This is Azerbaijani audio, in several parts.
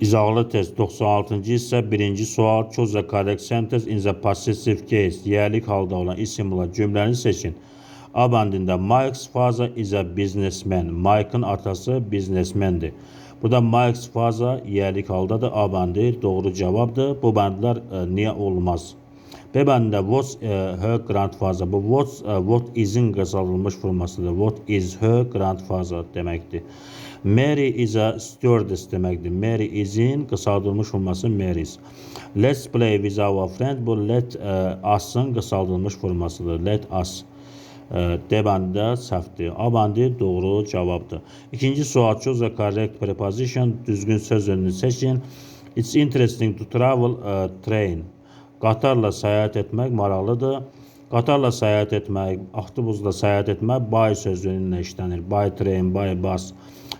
İzahlı test 96-cı hissə 1-ci sual. Choose the correct sentence in the possessive case. Yerlik halda olan isimlə cümləni seçin. A bəndində Mike's father is a businessman. Mike'ın atası biznesmendir. Burada Mike's father yerlik haldadır. A bəndi doğru cavabdır. Bu bəndlər niyə olmaz? B bəndində what's her grandfather. Bu what is'in qısaltılmış formasıdır. What is her grandfather deməkdir. Mary is a stewardess deməkdir. Mary is'in qısaldılmış forması Mary's. Let's play with our friend. Bu let us'ın qısaldılmış formasıdır. Let us. D bəndində səhvdir. A bəndi doğru cavabdır. İkinci sual. Choose the correct preposition. Düzgün söz önünü seçin. It's interesting to travel train. Qatarla səyahət etmək maraqlıdır. Qatarla səyahət etmək, avtobusla səyahət etmək by sözünlə işlənir. By train, by bus.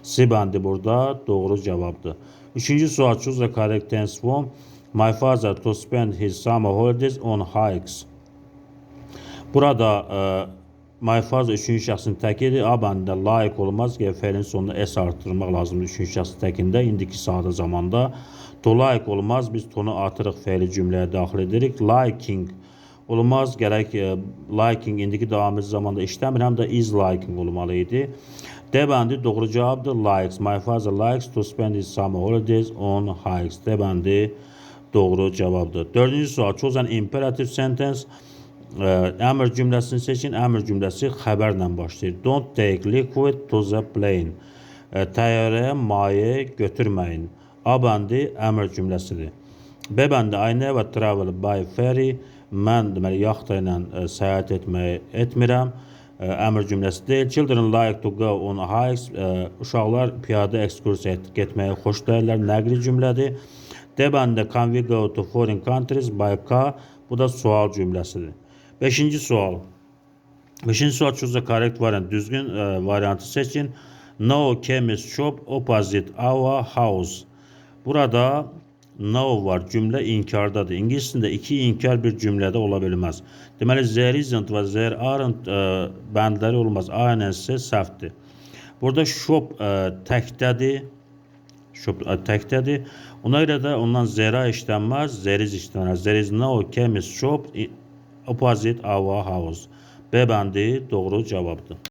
C bəndi burada doğru cavabdır. Üçüncü sual. Choose the correct tense form. My father to spend his summer holidays on hikes. Burada my father üçüncü şəxsin təkidir. A bəndində like olmaz. Feilin sonuna s artırmaq lazımdır üçüncü şəxsin təkində. İndiki sadə zamanda. To like olmaz. Biz tonu artırıq feili cümləyə daxil edirik. Liking olmaz. Gərək liking indiki davamlı zamanda işləmir. Həm də is liking olmalı idi. D bəndi doğru cavabdır. Likes. My father likes to spend his summer holidays on hikes. D bəndi doğru cavabdır. Dördüncü sual. Choose an imperative sentence. Əmr cümləsini seçin. Əmr cümləsi xəbərlə başlayır. Don't take liquid to the plane. Təyyarəyə maye götürməyin. A bəndi əmr cümləsidir. B bəndi I never travel by ferry. Mən deməli yaxta ilə səyahət etmirəm. Əmr cümləsi deyil. Children like to go on hikes. Uşaqlar piyada ekskursiya getməyə xoşlayırlar. Nəqli cümlədir. D bəndi can we go to foreign countries by car. Bu da sual cümləsidir. Beşinci sual. Beşinci sual choose the correct variant. Düzgün variantı seçin. No chemist shop opposite our house. Burada no var. Cümlə inkardadır. İngiliscəsində iki inkar bir cümlədə ola bilməz. Deməli, there isn't və there aren't bəndləri olmaz. A ilə C səhvdir. Burada shop təkdədir. Shop təkdədir. Ona görə də ondan zera işlənməz, there is işlənər. There is no chemist shop opposite our house. B bəndi doğru cavabdır.